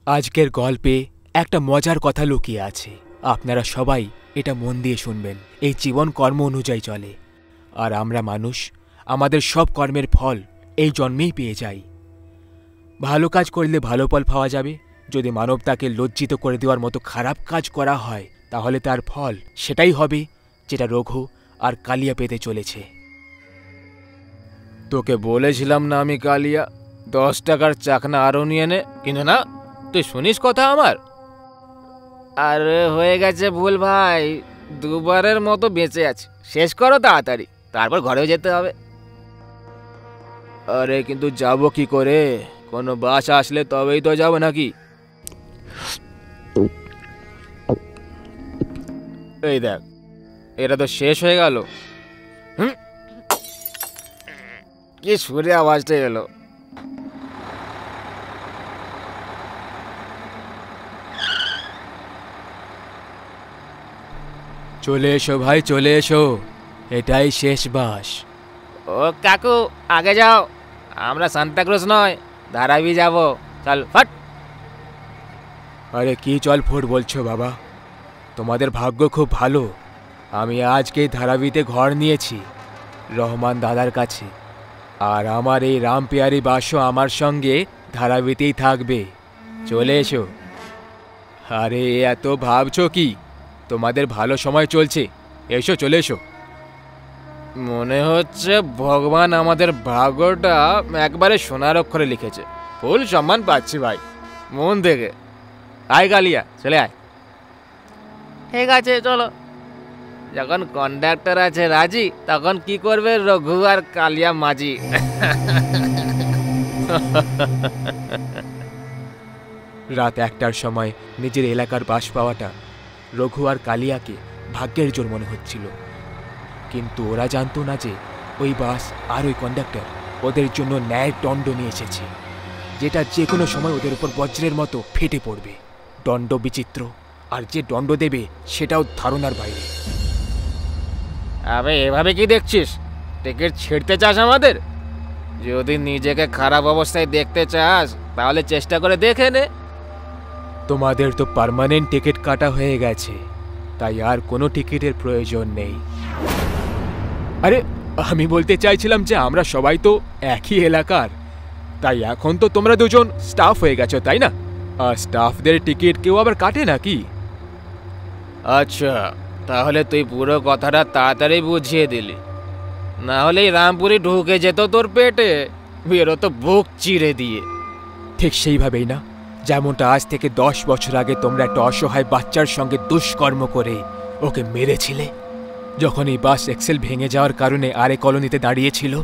আজকের গল্পে একটা মজার কথা লুকিয়ে আছে। আপনারা সবাই এটা মন দিয়ে শুনবেন। এই জীবন কর্ম অনুযায়ী চলে, আর আমরা মানুষ আমাদের সব কর্মের ফল এই জন্মেই পেয়ে যাই। ভালো কাজ করলে ভালো ফল পাওয়া যাবে। যদি মানবতাকে লজ্জিত করে দেওয়ার মতো খারাপ কাজ করা হয়, তাহলে তার ফল সেটাই হবে যেটা রঘু আর কালিয়া পেতে চলেছে। তোকে বলেছিলাম না আমি কালিয়া 10 টাকার চাকনা আরো নিয়ে নে, কিন্তু না, তুই শুনিস কথা আমার। আরে হয়ে গেছে ভুল ভাই, দুবারের মতো বেঁচে আছে, শেষ করো তাড়াতাড়ি, তারপর ঘরেও যেতে হবে। আরে কিন্তু যাবো কি করে? কোনো বাস আসলে তবেই তো যাবো নাকি? এই দেখ, এটা তো শেষ হয়ে গেল। কি সুরে আওয়াজটা এলো। চলে এসো ভাই, চলে এসো, এটাই শেষ বাস। ও কাকু, আগে যাও, আমরা সান্তাক্রুজ নয়, ধারাবি যাব, চল ফট। আরে কি চল ফুট বলছো বাবা? তোমাদের ভাগ্য খুব ভালো। আমি আজকেই ধারাবিতে ঘর নিয়েছি রহমান দাদার কাছে, আর আমার এই রামপিয়ারি বাসও আমার সঙ্গে ধারাবিতেই থাকবে। চলে এসো। আরে এত ভাবছো কি? তোমাদের ভালো সময় চলছে, এসো, চলে এসো। মনে হচ্ছে ভগবান আমাদের ভাগ্যটা একবারে সোনার অক্ষরে লিখেছে। ফুল সম্মান পাচ্ছি ভাই, মন থেকে। আয় কালিয়া, চলে আয়। ঠিক আছে চলো। যখন কন্ডাক্টর আছে রাজি, তখন কি করবে রঘু আর কালিয়া মাঝি। রাত 1টার সময় নিজের এলাকার বাস পাওয়াটা রঘু আর কালিয়াকে ভাগ্যের জোর মনে হচ্ছিল, কিন্তু ওরা জানতো না যে ওই বাস আর ওই কন্ডাক্টর ওদের জন্য ন্যায়ের দণ্ড নিয়ে এসেছে, যেটা যে কোনো সময় ওদের উপর বজ্রের মতো ফেটে পড়বে। দণ্ড বিচিত্র, আর যে দণ্ড দেবে সেটাও ধারণার বাইরে। আবে এভাবে কি দেখছিস? টিকিট ছিঁড়তে চাস আমাদের? যদি নিজেকে খারাপ অবস্থায় দেখতে চাস, তাহলে চেষ্টা করে দেখে নে। তোমাদের তো পার্মানেন্ট টিকিট কাটা হয়ে গেছে, তাই আর কোনো টিকিটের প্রয়োজন নেই। আরে আমি বলতে চাইছিলাম যে আমরা সবাই তো একই এলাকার, তাই এখন তো তোমরা দুজন স্টাফ হয়ে গেছো, তাই না? আর স্টাফদের টিকিট কেউ আবার কাটে নাকি? আচ্ছা, তাহলে তুই পুরো কথাটা তাড়াতাড়ি বুঝিয়ে দিলি, না হলেই রামপুরি ঢুকে যেত তোর পেটে, বেরোতো বুক চিরে দিয়ে। ঠিক সেইভাবেই না, যেমনটা আজ থেকে 10 বছর আগে তোমরা একটা অসহায় বাচ্চার সঙ্গে দুষ্কর্ম করে ওকে মেরেছিলে, যখন এই বাস এক্সেল ভেঙে যাওয়ার কারণে আরে কলোনিতে দাঁড়িয়েছিল।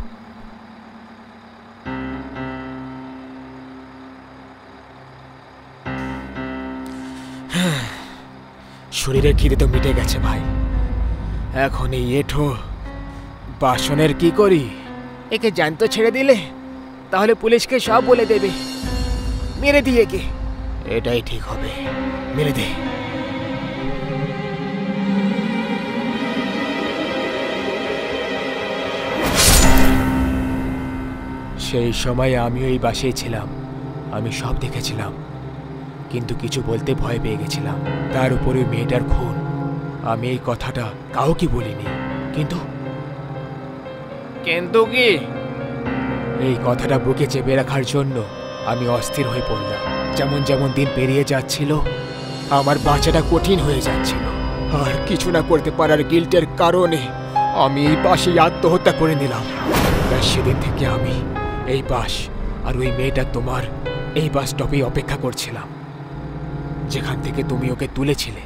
শরীরের খিদে তো মিটে গেছে ভাই, এখন এই এঁঠো বাসনের কি করি? একে জ্যান্ত ছেড়ে দিলে তাহলে পুলিশকে সব বলে দেবে। মেরে দিয়ে কে, এটাই ঠিক হবে, মেরে দে। সেই সময় আমি ওই বাসেই ছিলাম, আমি সব দেখেছিলাম, কিন্তু কিছু বলতে ভয় পেয়ে গেছিলাম। তার উপরে মেয়েটার খুন, আমি এই কথাটা কাউকে বলিনি, কিন্তু কি? এই কথাটা বুকে চেপে রাখার জন্য আমি অস্থির হয়ে পড়লাম। যেমন যেমন দিন পেরিয়ে যাচ্ছিল, আমার বাঁচাটা কঠিন হয়ে যাচ্ছিল, আর কিছু না করতে পারার গিল্টের কারণে আমি এই বাসে আত্মহত্যা করে নিলাম। সেদিন থেকে আমি এই বাস আর ওই মেয়েটা তোমার এই বাস স্টপেই অপেক্ষা করছিলাম, যেখান থেকে তুমি ওকে তুলেছিলে।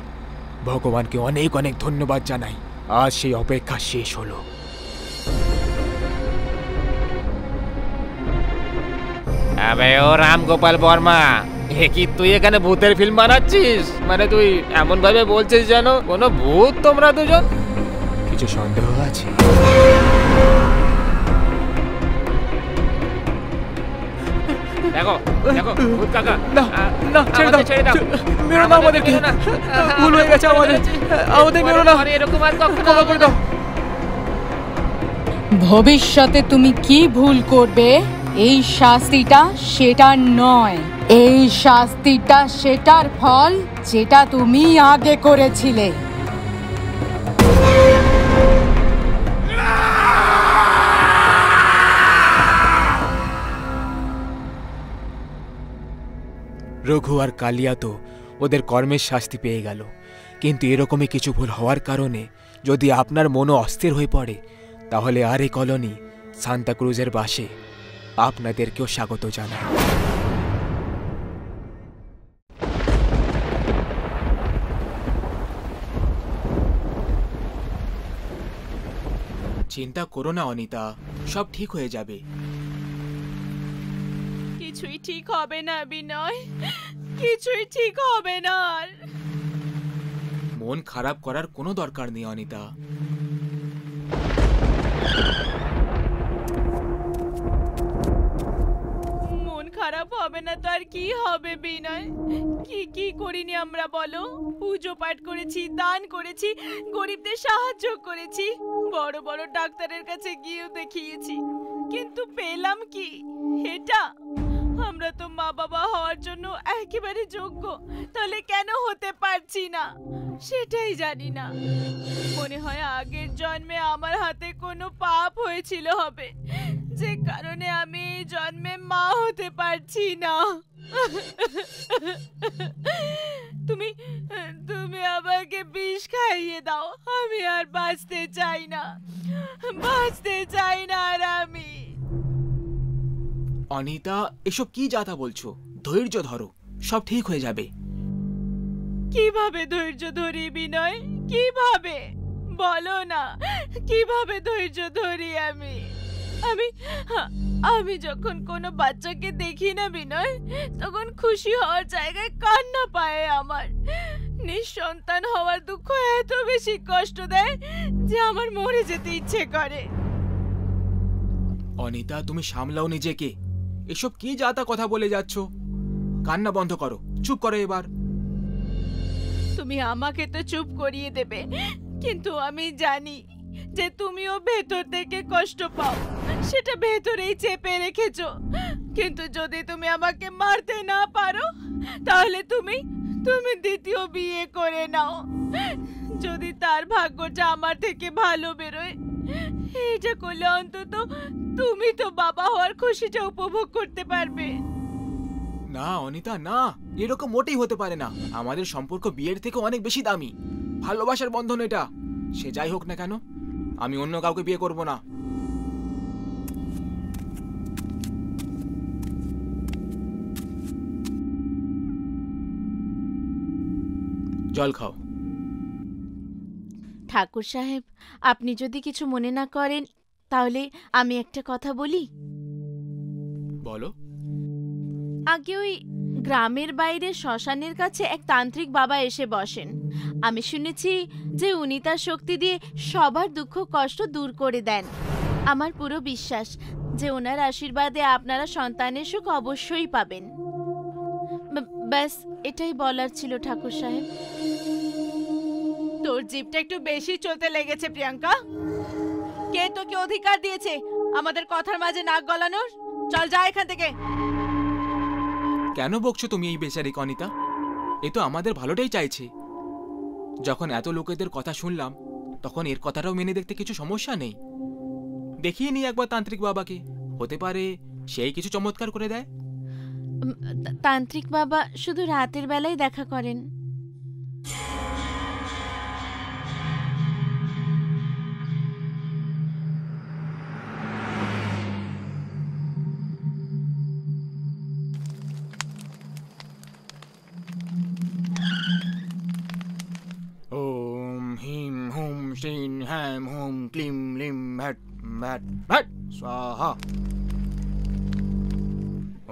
ভগবানকে অনেক অনেক ধন্যবাদ জানাই, আজ সেই অপেক্ষা শেষ হলো। আবে ও রামগোপাল বর্মা, এ কি তুই এখানে ভূতের ফিল্ম বানাচ্ছিস? মানে তুই এমন ভাবে বলছিস যেন কোনো ভূত তোমরা দুজন। কিছু সন্দেহ আছে? দেখো দেখো ভূত কাকা। না না, ছেড়ে দাও, ছেড়ে দাও, মেরো না আমাদেরকে, ভুল হয়ে গেছে আমাদের, আমাদের মেরো না, এরকম আর ক্ষমা করে দাও। ভবিষ্যতে তুমি কি ভুল করবে, এই শাস্তিটা সেটা নয়। এই শাস্তিটা সেটার ফল যেটা তুমি আগে করেছিলে। রঘু আর কালিয়া তো ওদের কর্মের শাস্তি পেয়ে গেল, কিন্তু এরকমই কিছু ভুল হওয়ার কারণে যদি আপনার মনও অস্থির হয়ে পড়ে, তাহলে আর এই কলোনি সান্তাক্রুজের বাসে আপনাদেরকেও স্বাগত জানাই। চিন্তা করো না অনিতা, সব ঠিক হয়ে যাবে। কিছুই ঠিক হবে না বিনয়, কিছুই ঠিক হবে না। আর মন খারাপ করার কোনো দরকার নেই অনিতা। মন খারাপ হবে না তো আর কি হবে বিনয়? কি কি করিনি আমরা বলো? পুজো পাঠ করেছি, দান করেছি, গরিবদের সাহায্য করেছি, বড় বড় ডাক্তারের কাছে গিয়েও দেখিয়েছি, কিন্তু পেলাম কি? এটা আমরা তো মা বাবা হওয়ার জন্য একেবারে যোগ্য, তাহলে কেন হতে পারছি না সেটাই জানি না। মনে হয় আগের জন্মে আমার হাতে কোনো পাপ হয়েছিল হবে, যে কারণে আমি এই জন্মে মা হতে পারছি না। তুমি তুমি আমাকে বিষ খাইয়ে দাও, আমি আর বাঁচতে চাই না, বাঁচতে চাই না আর আমি। অনিতা, এসব কি যাতা বলছো? ধৈর্য ধরো, সব ঠিক হয়ে যাবে। কিভাবে ধৈর্য ধরি বিনয়? কিভাবে বলো না, কিভাবে ধৈর্য ধরি আমি? আমি আমি যখন কোনো বাচ্চাকে দেখি না বিনয়, তখন খুশি হওয়ার জায়গায় কান্না পায় আমার। নিঃসন্তান হওয়ার দুঃখ এত বেশি কষ্ট দেয় যে আমার মরে যেতে ইচ্ছে করে। অনিতা, তুমি সামলাও নিজেকে। এসব কি যাতা কথা বলে যাচ্ছ? কান্না বন্ধ করো, চুপ করো এবার। তুমি আমাকে তো চুপ করিয়ে দেবে, কিন্তু আমি জানি যে তুমিও ভেতর থেকে কষ্ট পাও, সেটা ভেতরেই চেপে রেখেছো। কিন্তু যদি তুমি আমাকে মারতে না পারো, তাহলে তুমি দ্বিতীয় বিয়ে করে নাও। যদি তার ভাগ্যটা আমার থেকে ভালো বেরোয়, এটা করলে অন্তত তুমি তো বাবা হওয়ার খুশিটা উপভোগ করতে পারবে। না অনিতা, না, এরকম মোটেই হতে পারে না। আমাদের সম্পর্ক বিয়ের থেকে অনেক বেশি দামি, ভালোবাসার বন্ধন এটা। সে যাই হোক না কেন, আমি অন্য কাউকে বিয়ে করব না। জল খাও। ঠাকুর সাহেব, আপনি যদি কিছু মনে না করেন, তাহলে আমি একটা কথা বলি। বলো। আগে ওই গ্রামের বাইরে শ্মশানের কাছে এক তান্ত্রিক বাবা এসে বসেন। আমি শুনেছি যে উনি তার শক্তি দিয়ে সবার দুঃখ কষ্ট দূর করে দেন। আমার পুরো বিশ্বাস যে ওনার আশীর্বাদে আপনারা সন্তানের সুখ অবশ্যই পাবেন। ব্যাস এটাই বলার ছিল ঠাকুর সাহেব। তোর জিভটা একটু বেশি চলতে লেগেছে প্রিয়াঙ্কা। কে তোকে অধিকার দিয়েছে আমাদের কথার মাঝে নাক গলানোর? চল যা এখান থেকে। কেন বকছো তুমি এই বেচারি অনিতা? এ তো আমাদের ভালোটাই চাইছে। যখন এত লোকেদের কথা শুনলাম, তখন এর কথাটাও মেনে দেখতে কিছু সমস্যা নেই। দেখিয়ে নি একবার তান্ত্রিক বাবাকে, হতে পারে সেই কিছু চমৎকার করে দেয়। তান্ত্রিক বাবা শুধু রাতের বেলায় দেখা করেন। ওম হিম হুম শ্রীং হ্যাম হুম ক্লিম লিম হ্যাট হ্যাট হ্যাট স্বাহা।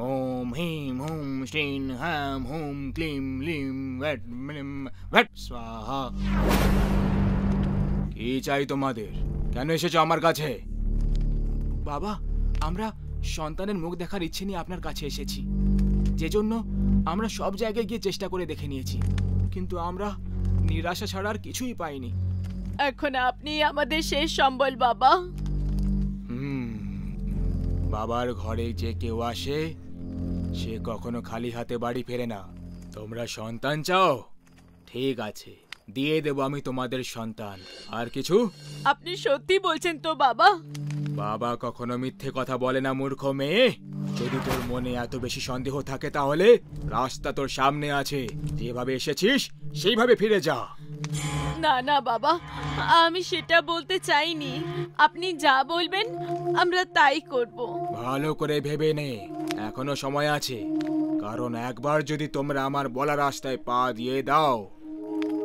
ওম হিম হুম শ্রীং হ্যাম হুম ক্লিম লিম হ্যাট হ্যাট স্বাহা। কি চাই তোমাদের? কেন এসেছো আমার কাছে? বাবা, আমরা সন্তানের মুখ দেখার ইচ্ছে নিয়ে আপনার কাছে এসেছি, যে জন্য আমরা সব জায়গায় গিয়ে চেষ্টা করে দেখে নিয়েছি, কিন্তু আমরা নিরাশা ছাড়া আর কিছুই পাইনি। এখন আপনি আমাদের শেষ সম্বল বাবা। বাবার ঘরে যে কেউ আসে সে কখনো খালি হাতে বাড়ি ফেরে না। তোমরা সন্তান চাও? ঠিক আছে, দিয়ে দেবো আমি তোমাদের সন্তান। আর কিছু? আপনি সত্যি বলছেন তো বাবা? বাবা কখনো মিথ্যে কথা বলে না মূর্খ মেয়ে। যদি তোর মনে এত বেশি সন্দেহ থাকে তাহলে রাস্তা তোর সামনে আছে, যেভাবে এসেছিস সেইভাবে ফিরে যা। না না বাবা, আমি সেটা বলতে চাইনি। আপনি যা বলবেন আমরা তাই করব। ভালো করে ভেবে নে, এখনো সময় আছে। কারণ একবার যদি তোমরা আমার বলা রাস্তায় পা দিয়ে দাও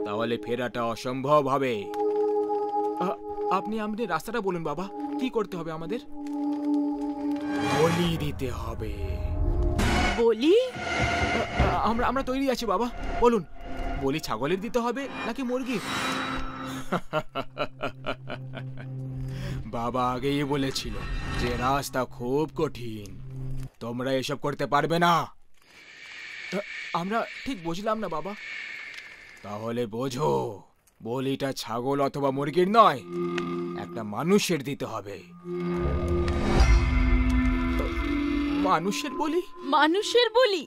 তাহলে ফেরাটা অসম্ভব হবে। আপনি আমাদের রাস্তাটা বলুন বাবা, কি করতে হবে আমাদের? বলি দিতে হবে। বলি? আমরা তৈরি আছি বাবা, বলুন। বলি ছাগলের দিতে হবে নাকি মুরগির? বাবা আগেই বলেছিল যে রাস্তা খুব কঠিন, তোমরা এসব করতে পারবে না। আমরা ঠিক বুঝলাম না বাবা। তাহলে বোঝো, বলিটা ছাগল অথবা মুরগির নয়, একটা মানুষের দিতে হবে। মানুষের বলি? মানুষের বলি?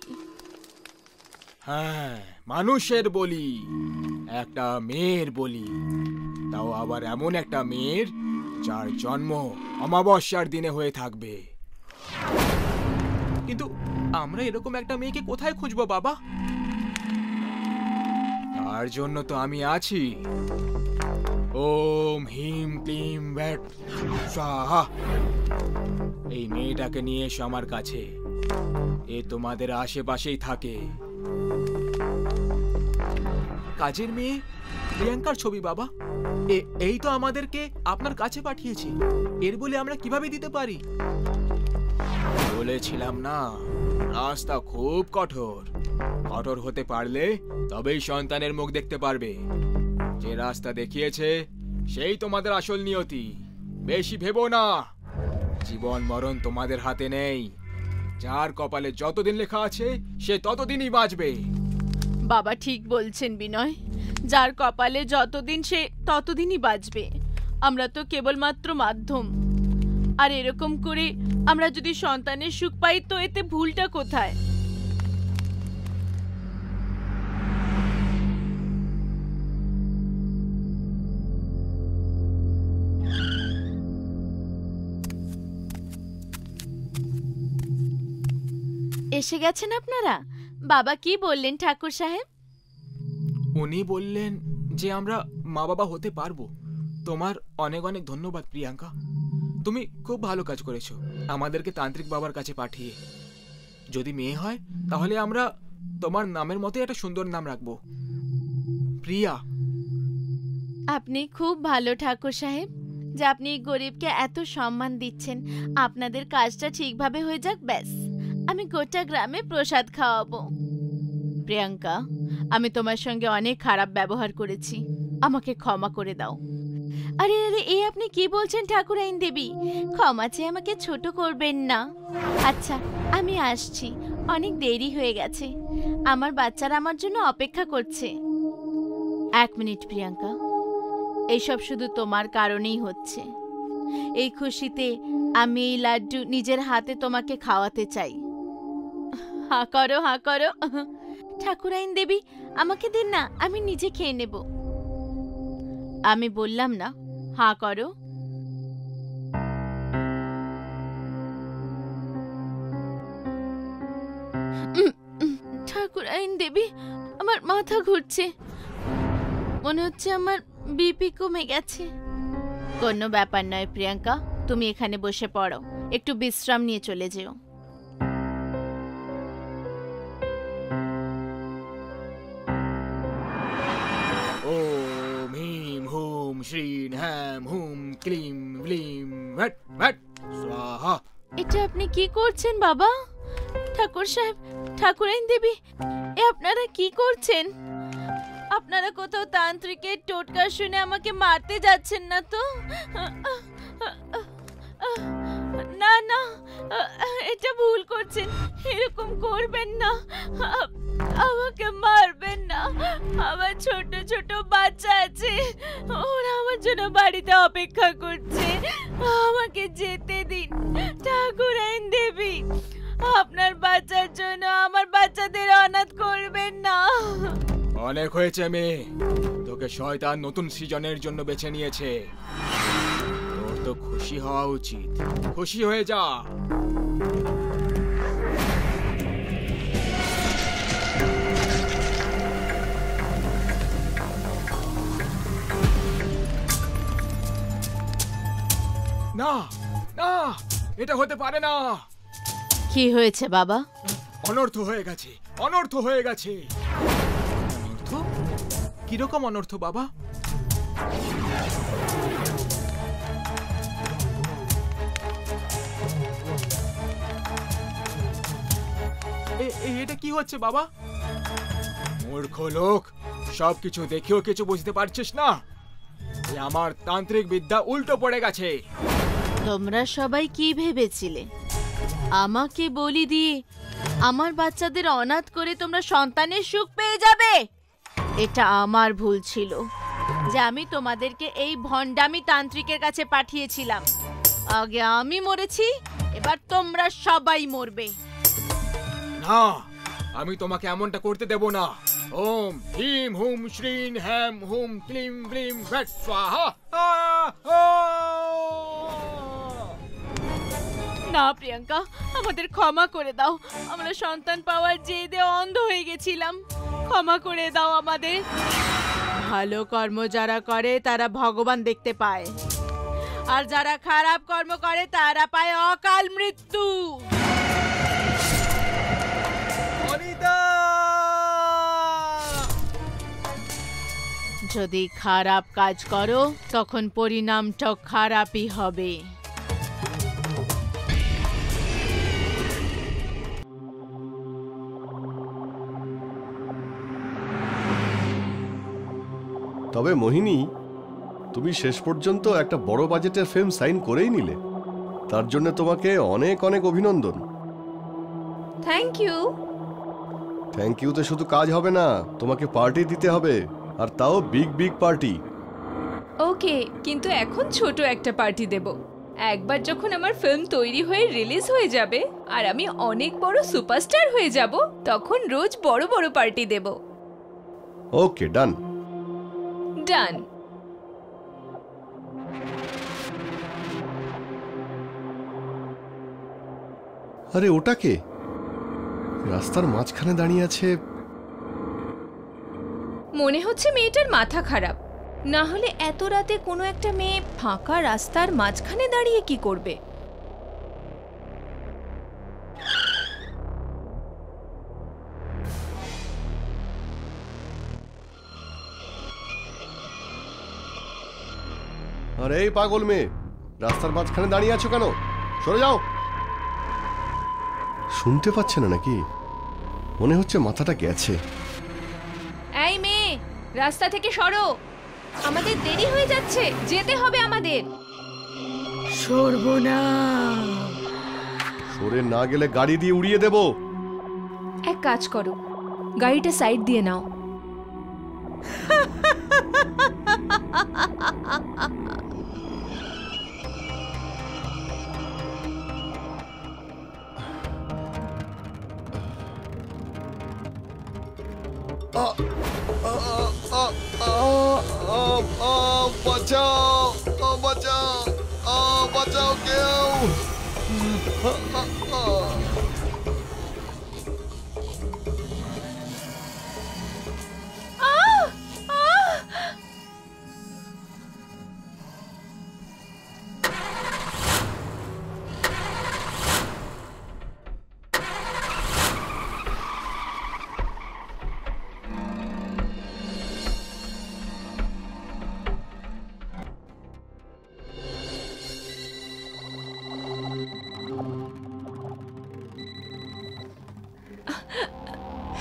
হ্যাঁ, মানুষের বলি। একটা মেয়ের বলি, তাও আবার এমন একটা মেয়ের যার জন্ম অমাবস্যার দিনে হয়ে থাকবে। কিন্তু আমরা এরকম একটা মেয়েকে কোথায় খুঁজবো বাবা? তার জন্য তো আমি আছি। ওম হিম ক্লিম ব্যাট স্বাহা। এই মেয়েটাকে নিয়ে এসো আমার কাছে। এ তোমাদের আশেপাশেই থাকে। কাজের মেয়ে প্রিয়াঙ্কার ছবি বাবা। এই তো আমাদেরকে আপনার কাছে পাঠিয়েছে। এর বলে আমরা কিভাবে দিতে পারি? বলেছিলাম না, রাস্তা খুব কঠোর। কঠোর হতে পারলে তবেই সন্তানের মুখ দেখতে পারবে। যে রাস্তা দেখিয়েছে সেই তোমাদের আসল নিয়তি। বেশি ভেবো না। জীবন মরণ তোমাদের হাতে নেই। যার কপালে যতদিন লেখা আছে সে ততদিনই বাঁচবে। বাবা ঠিক বলছেন বিনয়, যার কপালে যতদিন সে ততদিনই বাঁচবে। আমরা তো কেবলমাত্র মাধ্যম। আর এরকম করে আমরা যদি সন্তানের সুখ পাই তো এতে ভুলটা কোথায়? এসে গেছেন আপনারা? বাবা কি বললেন ঠাকুর সাহেব? উনি বললেন যে আমরা মা বাবা হতে পারবো। তোমার অনেক অনেক ধন্যবাদ প্রিয়াঙ্কা। তুমি খুব ভালো কাজ করেছো আমাদেরকে তান্ত্রিক বাবার কাছে পাঠিয়ে। যদি মেয়ে হয় তাহলে আমরা তোমার নামের মতো একটা সুন্দর নাম রাখবো, প্রিয়া। আপনি খুব ভালো ঠাকুর সাহেব যে আপনি গরিবকে এত সম্মান দিচ্ছেন। আপনাদের কাজটা ঠিকভাবে হয়ে যাক ব্যাস। আমি গোটা গ্রামে প্রসাদ খাওয়াবো। প্রিয়াঙ্কা, আমি তোমার সঙ্গে অনেক খারাপ ব্যবহার করেছি, আমাকে ক্ষমা করে দাও। আরে আরে, এই আপনি কি বলছেন ঠাকুরাইন দেবী? ক্ষমা চেয়ে আমাকে ছোট করবেন না। আচ্ছা, আমি আসছি, অনেক দেরি হয়ে গেছে। আমার বাচ্চারা আমার জন্য অপেক্ষা করছে। 1 মিনিট প্রিয়াঙ্কা, এইসব শুধু তোমার কারণেই হচ্ছে। এই খুশিতে আমি এই লাড্ডু নিজের হাতে তোমাকে খাওয়াতে চাই। হা করো, হা করো। ঠাকুরাইন দেবী, আমাকে দিন না, আমি নিজে খেয়ে নেব। আমি বললাম না, হা করো। ঠাকুরাইন দেবী, আমার মাথা ঘুরছে, মনে হচ্ছে আমার বিপি কমে গেছে। কোনো ব্যাপার নয় প্রিয়াঙ্কা, তুমি এখানে বসে পড়ো, একটু বিশ্রাম নিয়ে চলে যেও। ওম হিম হুম শ্রীন হ্যাম হুম ক্লিম ব্লিম ভট ভট স্বাহা। এটা আপনি কি করছেন বাবা? ঠাকুর সাহেব, ঠাকুরাইন দেবী, এ আপনারা কি করছেন? আপনারা কোথাও তান্ত্রিকের টোটকা শুনে আমাকে মারতে যাচ্ছেন না তো? না না, এটা ভুল করছেন, এরকম করবেন না। আমাকে মারবেন না, আমার ছোট ছোট বাচ্চা আছে, ওরা আমার জন্য বাড়িতে অপেক্ষা করছে। আমাকে যেতে দিন ঠাকুরাইন দেবী, আপনার বাচ্চার জন্য আমার বাচ্চাদের অনাথ করবেন না। অনেক হয়েছে মেয়ে, তোকে শয়তান নতুন সৃজনের জন্য বেছে নিয়েছে। তোর তো খুশি হওয়া উচিত, খুশি হয়ে যা। না না, এটা হতে পারে না। কি হয়েছে বাবা? অনর্থ হয়ে গেছে, অনর্থ হয়ে গেছে। অনর্থ? কিরকম অনর্থ বাবা? এটা কি হচ্ছে বাবা? মূর্খ লোক, সবকিছু দেখেও কিছু বুঝতে পারছিস না? আমার তান্ত্রিক বিদ্যা উল্টো পড়ে গেছে। তোমরা সবাই কি ভেবেছিলে? আমাকে বলি দিয়ে আমার বাচ্চাদের অনাথ করে তোমরা সন্তানের সুখ পেয়ে যাবে? এটা আমার ভুল ছিল যে আমি তোমাদেরকে এই ভণ্ডামি তান্ত্রিকের কাছে পাঠিয়েছিলাম। আগে আমি মরেছি, এবার তোমরা সবাই মরবে। না, আমি তোমাকে এমনটা করতে দেব না। ওম হ্রিম হুম শ্রীং হ্যাম হুম ক্লিম ব্লিম ভ্যাট স্বাহা। না প্রিয়াঙ্কা, আমাদের ক্ষমা করে দাও। আমরা সন্তান পাওয়ার জেদে অন্ধ হয়ে গেছিলাম। ক্ষমা করে দাও আমাদের। ভালো কর্ম যারা করে তারা ভগবান দেখতে পায়, আর যারা খারাপ কর্ম করে তারা পায় অকাল মৃত্যু। যদি খারাপ কাজ করো তখন পরিণামটা খারাপই হবে। তবে মোহিনী, তুমি শেষ পর্যন্ত একটা বড় বাজেটের ফিল্ম সাইন করেই নিলে, তার জন্য তোমাকে অনেক অনেক অভিনন্দন। Thank you. থ্যাংক ইউতে শুধু কাজ হবে না, তোমাকে পার্টি দিতে হবে, আর তাও বিগ বিগ পার্টি। ওকে, কিন্তু এখন ছোট একটা পার্টি দেব। একবার যখন আমার ফিল্ম তৈরি হয়ে রিলিজ হয়ে যাবে আর আমি অনেক বড় সুপারস্টার হয়ে যাব, তখন রোজ বড় বড় পার্টি দেব। ওকে, ডান। ডান। আরে ওটা কে? রাস্তার মাঝখানে দাঁড়িয়ে আছে। মনে হচ্ছে মেয়েটার মাথা খারাপ, না হলে এত রাতে কোনো একটা মেয়ে ফাঁকা রাস্তার মাঝখানে দাঁড়িয়ে কি করবে? আরে এই পাগল মেয়ে, রাস্তার মাঝখানে দাঁড়িয়ে আছো কেন? সরে যাও। শুনতে পাচ্ছে না নাকি? মনে হচ্ছে মাথাটা গেছে। এই মেয়ে, রাস্তা থেকে সরো, আমাদের দেরি হয়ে যাচ্ছে, যেতে হবে আমাদের। সর্বনাশ! সরে না গেলে গাড়ি দিয়ে উড়িয়ে দেব। এক কাজ করো, গাড়িটা সাইড দিয়ে নাও। বাঁচাও, বাঁচাও, বাঁচাও কেউ।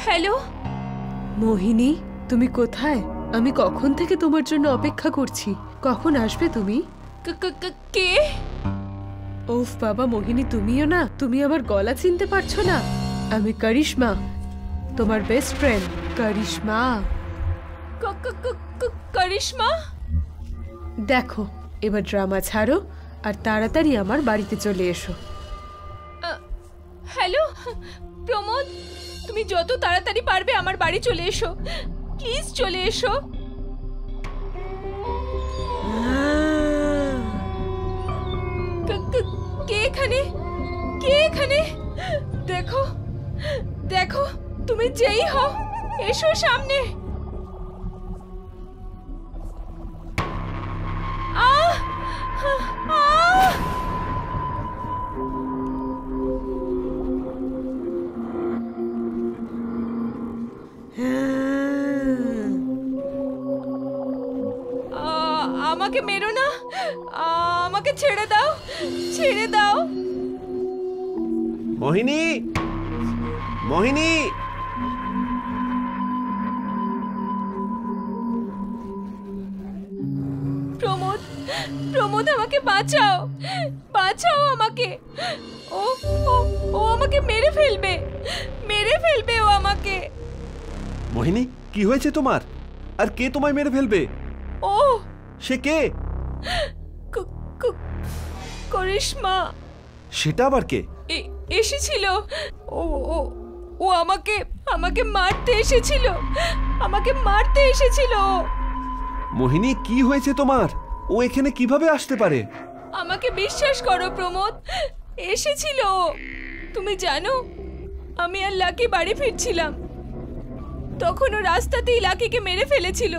হ্যালো মোহিনী, তুমি কোথায়? আমি কখন থেকে তোমার জন্য অপেক্ষা করছি। কখন আসবে তুমি? কে? ওফ বাবা মোহিনী, তুমিও না? তুমি আমার গলা চিনতে পারছো না? আমি করিশ্মা, তোমার বেস্ট ফ্রেন্ড করিশ্মা। করিশ্মা? দেখো, এবার ড্রামা ছাড়ো আর তাড়াতাড়ি আমার বাড়িতে চলে এসো। হ্যালো, প্রমোদ, তুমি যত তাড়াতাড়ি পারবে আমার বাড়ি চলে এসো, প্লিজ চলে এসো। কে এখানে? কে এখানে? দেখো দেখো, তুমি যেই হও এসো সামনে। আহ আহ আমাকে মেরো না, আমাকে ছেড়ে দাও, ছেড়ে দাও। মোহিনী, মোহিনী, প্রমোদ, প্রমোদ আমাকে বাঁচাও, বাঁচাও আমাকে। ও ও ও আমাকে মেরে ফেলবে, মেরে ফেলবে ও আমাকে। মোহিনী, কি হয়েছে তোমার? আর কে তোমায় মেরে ফেলবে? ও সে কে? করিশ্মা। সেটা আবার কে? এসেছিল ও ও ও আমাকে আমাকে মারতে এসেছিল, আমাকে মারতে এসেছিল। মোহিনী, কি হয়েছে তোমার? ও এখানে কিভাবে আসতে পারে? আমাকে বিশ্বাস করো প্রমোদ, এসেছিল। তুমি জানো, আমি আর লাকি বাড়ি ফিরছিলাম, তখন ও রাস্তাতেই লাকিকে মেরে ফেলেছিল।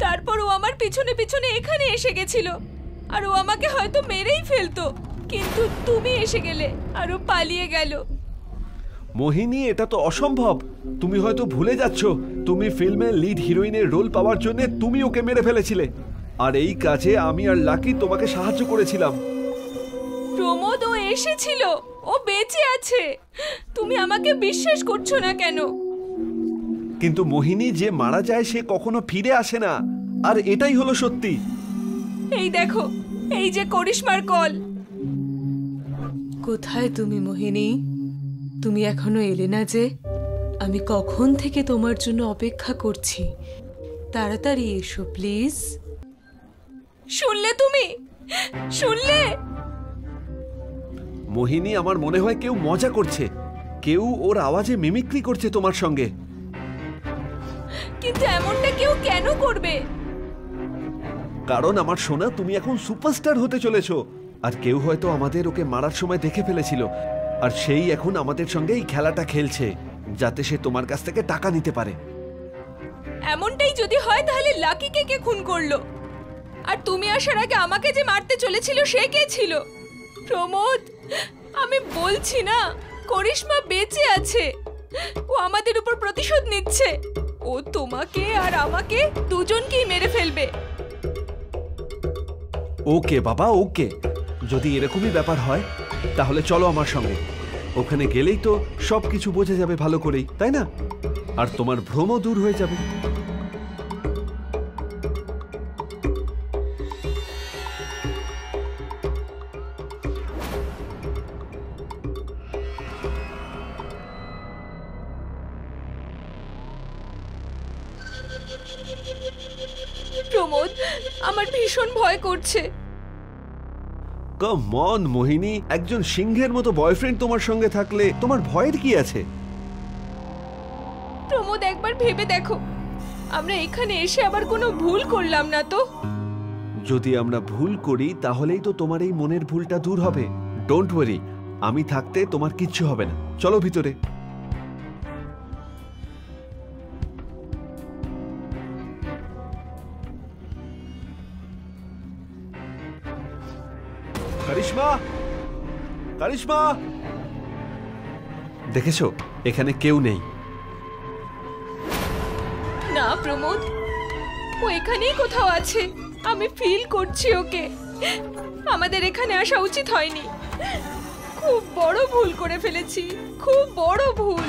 তারপর ও আমার পিছনে পিছনে এখানে এসে গেছিল, আর ও আমাকে হয়তো মেরেই ফেলতো, কিন্তু তুমি এসে গেলে আর ও পালিয়ে গেল। মোহিনী, এটা তো অসম্ভব। তুমি হয়তো ভুলে যাচ্ছ, তুমি ফিল্মের লিড হিরোইনের রোল পাওয়ার জন্য তুমি ওকে মেরে ফেলেছিলে, আর এই কাজে আমি আর লাকি তোমাকে সাহায্য করেছিলাম। প্রমোদ, ও এসেছিল, ও বেঁচে আছে। তুমি আমাকে বিশ্বাস করছো না কেন? কিন্তু মোহিনী, যে মারা যায় সে কখনো ফিরে আসে না, আর এটাই হলো সত্যি। এই দেখো, এই যে করিশ্মার কল। কোথায় তুমি মোহিনী? তুমি এখনো এলে না যে? আমি কখন থেকে তোমার জন্য অপেক্ষা করছি। তাড়াতাড়ি এসো প্লিজ। শুনলে তুমি? শুনলে? মোহিনী, আমার মনে হয় কেউ মজা করছে, কেউ ওর আওয়াজে মিমিক্রি করছে তোমার সঙ্গে। কিন্তু এমনটা কেউ কেন করবে? কারণ আমার সোনা, তুমি এখন সুপারস্টার হতে চলেছো, আর কেউ হয়তো আমাদের ওকে মারার সময় দেখে ফেলেছিল, আর সেই এখন আমাদের সঙ্গে এই খেলাটা খেলছে, যাতে সে তোমার কাছ থেকে টাকা নিতে পারে। এমনটাই যদি হয় তাহলে লাকিকে কে খুন করলো? আর তুমি আসার আগে আমাকে যে মারতে চলেছিল সে কে ছিল? প্রমোদ, আমি বলছি না, করিশ্মা বেঁচে আছে। ও আমাদের উপর প্রতিশোধ নিচ্ছে। ও তোমাকে আর আমাকে দুজনকেই মেরে ফেলবে। ওকে বাবা, ওকে। যদি এরকমই ব্যাপার হয় তাহলে চলো আমার সঙ্গে। ওখানে গেলেই তো সবকিছু বোঝা যাবে ভালো করেই, তাই না? আর তোমার ভ্রমও দূর হয়ে যাবে। প্রমোদ, আমার ভীষণ ভয় করছে। কাম অন মোহিনী, একজন সিংহের মতো বয়ফ্রেন্ড তোমার সঙ্গে থাকলে তোমার ভয়ের কি আছে? প্রমোদ, একবার ভেবে দেখো, আমরা এখানে এসে আবার কোনো ভুল করলাম না তো? যদি আমরা ভুল করি তাহলেই তো তোমার এই মনের ভুলটা দূর হবে। ডোন্ট ওয়ারি, আমি থাকতে তোমার কিচ্ছু হবে না। চলো ভিতরে। কারিশমা, কারিশমা, দেখেছো এখানে কেউ নেই। না প্রমোদ, ও এখানেই কোথাও আছে। আমি ফিল করছি ওকে। আমাদের এখানে আসা উচিত হয়নি। খুব বড় ভুল করে ফেলেছি, খুব বড় ভুল।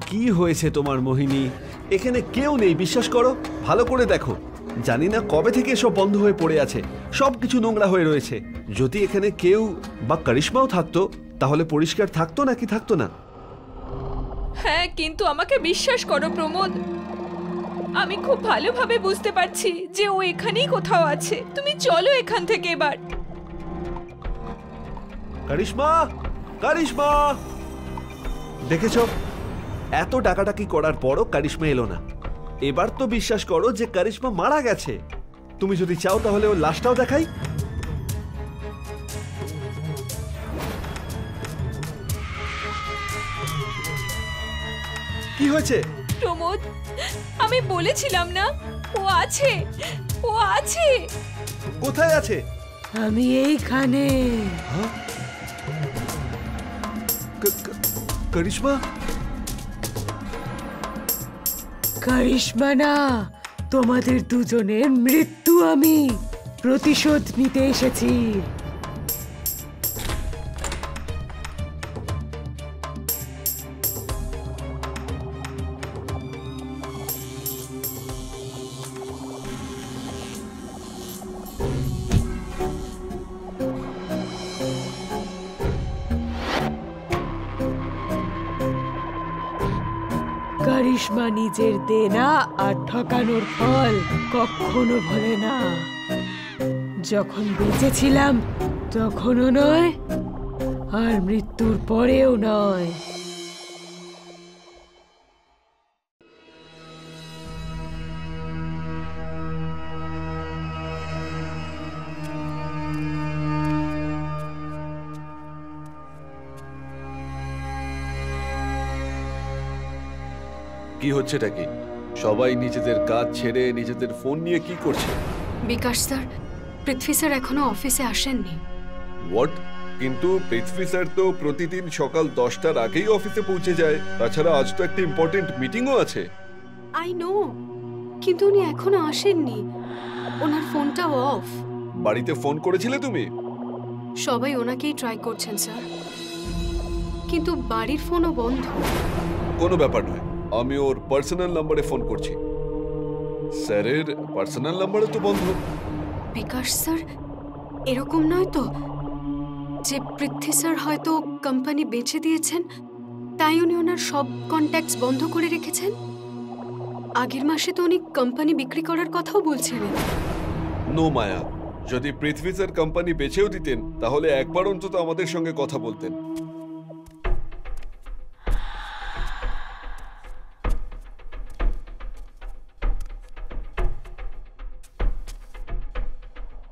কি হয়েছে তোমার মোহিনী? এখানে কেউ নেই, বিশ্বাস করো। ভালো করে দেখো, জানি না কবে থেকে সব বন্ধ হয়ে পড়ে আছে, সবকিছু নোংরা হয়ে রয়েছে। যদি এখানে কেউ বা কারিশমাও থাকতো তাহলে পরিষ্কার থাকতো নাকি থাকতো না? হ্যাঁ, কিন্তু আমাকে বিশ্বাস করো প্রমোদ, আমি খুব ভালোভাবে বুঝতে পারছি যে ও এখানেই কোথাও আছে। তুমি চলো এখান থেকে এবার। কারিশমা, কারিশমা! দেখেছ, এত ডাকাডাকি করার পরও কারিশমা এলো না। এবার তো বিশ্বাস করো যে কারিশমা মারা গেছে। তুমি যদি চাও তাহলে ওর লাশটাও দেখাই। কি হয়েছে? প্রমোদ, আমি বলেছিলাম না, ও আছে, ও আছে। কোথায় আছে? আমি এইখানে। কারিশমা? কারিশমা না, তোমাদের দুজনের মৃত্যু আমি প্রতিশোধ নিতে এসেছি। কারিশমা নিজের দেনা আর ঠকানোর ফল কখনো ভোলে না। যখন বেঁচে ছিলাম তখনও নয়, আর মৃত্যুর পরেও নয়। কি হচ্ছেটা কি? সবাই নিজেদের কাজ ছেড়ে নিজেদের ফোন নিয়ে কি করছে? বিকাশ স্যার, পৃথ্বী স্যার এখনো অফিসে আসেননি। হোয়াট? কিন্তু পৃথ্বী স্যার তো প্রতিদিন সকাল 10টার আগেই অফিসে পৌঁছে যায়। তাছাড়া আজ তো একটা ইম্পর্টেন্ট মিটিংও আছে। আই নো, কিন্তু উনি এখনো আসেননি। ওনার ফোনটাও অফ। বাড়িতে ফোন করেছিলে তুমি? সবাই ওনাকেই ট্রাই করছেন স্যার, কিন্তু বাড়ির ফোনও বন্ধ। কোনো ব্যাপার নয়, আমি ওর পার্সোনাল নম্বরে ফোন করছি। স্যারের পার্সোনাল নম্বরে তো বন্ধ। বিকাশ স্যার, এরকম নয় তো যে পৃথ্বী স্যার হয়তো কোম্পানি বেচে দিয়েছেন, তাই উনি ওনার সব কন্ট্যাক্টস বন্ধ করে রেখেছেন? আগের মাসে তো উনি কোম্পানি বিক্রি করার কথাও বলছিলেন। নো মায়া, যদি পৃথ্বী স্যার কোম্পানি বেচেও দিতেন তাহলে একবার অন্তত আমাদের সঙ্গে কথা বলতেন।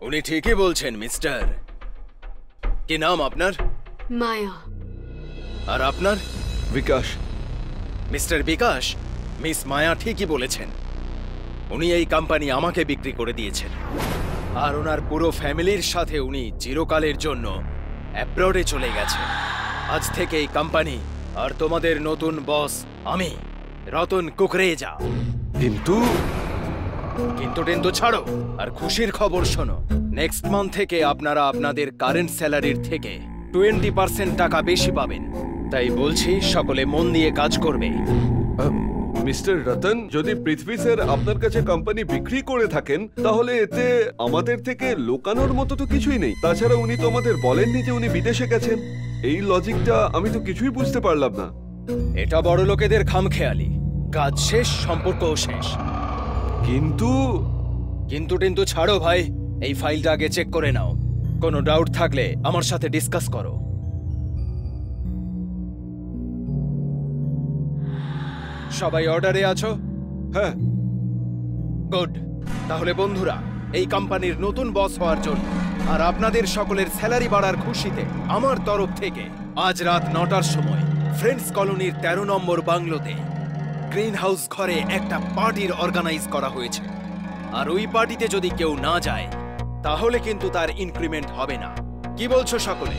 উনি ঠিকই বলছেন মিস্টার। কি নাম আপনার? মায়া। আর আপনার? বিকাশ। মিস্টার বিকাশ, মিস মায়া ঠিকই বলেছেন। উনি এই কোম্পানি আমাকে বিক্রি করে দিয়েছেন, আর ওনার পুরো ফ্যামিলির সাথে উনি চিরকালের জন্য অ্যাব্রডে চলে গেছেন। আজ থেকে এই কোম্পানি আর তোমাদের নতুন বস আমি, রতন কুকরেজা। কিন্তু টেন্তু ছাড়ো, আর খুশির খবর শোনো। নেক্সট মান্থ থেকে আপনারা আপনাদের কারেন্ট স্যালারির থেকে 20% টাকা বেশি পাবেন। তাই বলছি সকলে মন দিয়ে কাজ করবে। মিস্টার রতন, যদি পৃথ্বী স্যার আপনার কাছে কোম্পানি বিক্রি করে থাকেন তাহলে এতে আমাদের থেকে লোকানোর মতো তো কিছুই নেই। তাছাড়া উনি তো আমাদের বলেননি যে উনি বিদেশে গেছেন। এই লজিকটা আমি তো কিছুই বুঝতে পারলাম না। এটা বড় লোকেদের খামখেয়ালি। কাজ শেষ, সম্পর্কও শেষ। কিন্তু ছাড়ো ভাই, এই ফাইলটা আগে চেক করে নাও। কোনো ডাউট থাকলে আমার সাথে ডিসকাস করো। সবাই অর্ডারে আছো? হ্যাঁ। গুড। তাহলে বন্ধুরা, এই কোম্পানির নতুন বস হওয়ার জন্য আর আপনাদের সকলের স্যালারি বাড়ার খুশিতে আমার তরফ থেকে আজ রাত 9টার সময় ফ্রেন্ডস কলোনির 13 নম্বর বাংলোতে গ্রিন হাউস ঘরে একটা পার্টির অর্গানাইজ করা হয়েছে। আর ওই পার্টিতে যদি কেউ না যায় তাহলে কিন্তু তার ইনক্রিমেন্ট হবে না। কি বলছো সকলে?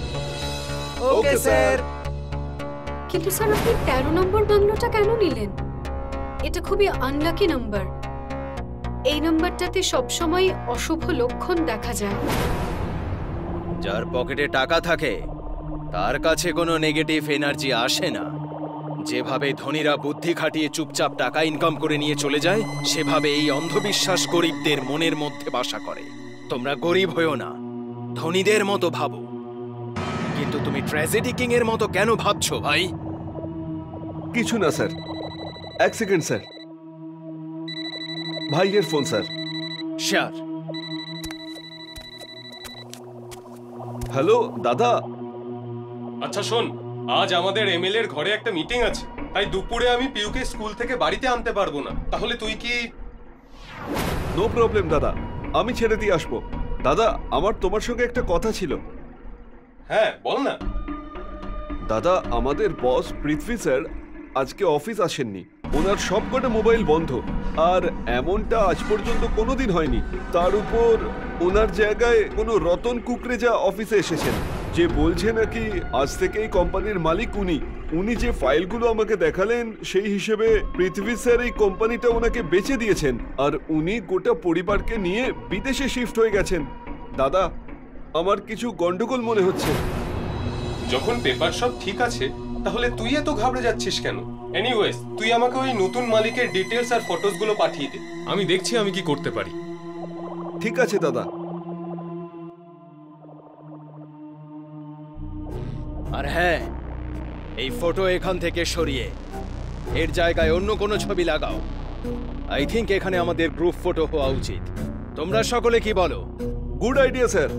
Okay sir. কিন্তু স্যার, আপনি 13 নম্বর বাংলোটা কেন নিলেন? এটা খুবই আনলাকি নাম্বার। এই নাম্বারটাতে সবসময় অশুভ লক্ষণ দেখা যায়। যার পকেটে টাকা থাকে তার কাছে কোনো নেগেটিভ এনার্জি আসে না। যেভাবে ধনীরা বুদ্ধি খাটিয়ে চুপচাপ টাকা ইনকাম করে নিয়ে চলে যায়, সেভাবে এই অন্ধবিশ্বাস গরিবদের মনের মধ্যে বাসা করে। তোমরা গরিব হয়েও না, ধনীদের মতো ভাবো। কিন্তু তুমি ট্র্যাজেডি কিং এর মতো কেন ভাবছো ভাই? কিছু না স্যার। এক সেকেন্ড স্যার, ভাইয়ের ফোন স্যার। শিওর। হ্যালো দাদা। আচ্ছা শোন, আজ আমাদের এমএলএ এর ঘরে একটা মিটিং আছে, তাই দুপুরে আমি পিউকে স্কুল থেকে বাড়িতে আনতে পারবো না। তাহলে তুই কি? নো প্রবলেম দাদা, আমি ছেড়ে দিয়ে আসবো। দাদা, আমার তোমার সঙ্গে একটা কথা ছিল। হ্যাঁ বল না। দাদা, আমাদের বস পৃথ্বী স্যার আজকে অফিস আসেননি। ওনার সবকটা মোবাইল বন্ধ, আর এমনটা আজ পর্যন্ত কোনোদিন হয়নি। তার উপর ওনার জায়গায় কোনো রতন কুকরেজা অফিসে এসেছেন, যে বলছে নাকি আজ থেকে এই কোম্পানির মালিক উনি। উনি যে ফাইলগুলো আমাকে দেখালেন সেই হিসেবে পৃথ্বী স্যার এই কোম্পানিটা ওনাকে বেচে দিয়েছেন, আর উনি গোটা পরিবারকে নিয়ে বিদেশে শিফট হয়ে গেছেন। দাদা, আমার কিছু গন্ডগোল মনে হচ্ছে। যখন পেপার সব ঠিক আছে তাহলে তুই এত ঘাবড়ে যাচ্ছিস কেন? এনিওয়েজ, তুই আমাকে ওই নতুন মালিকের ডিটেলস আর ফটোস গুলো পাঠিয়ে দে, আমি দেখছি আমি কি করতে পারি। ঠিক আছে দাদা। আর হ্যাঁ, এই ফটো এখান থেকে সরিয়ে এর জায়গায় অন্য কোনো ছবি লাগাও। আই থিংক এখানে আমাদের গ্রুপ ফটো হওয়া উচিত। তোমরা সকলে কি বলো? Good idea sir.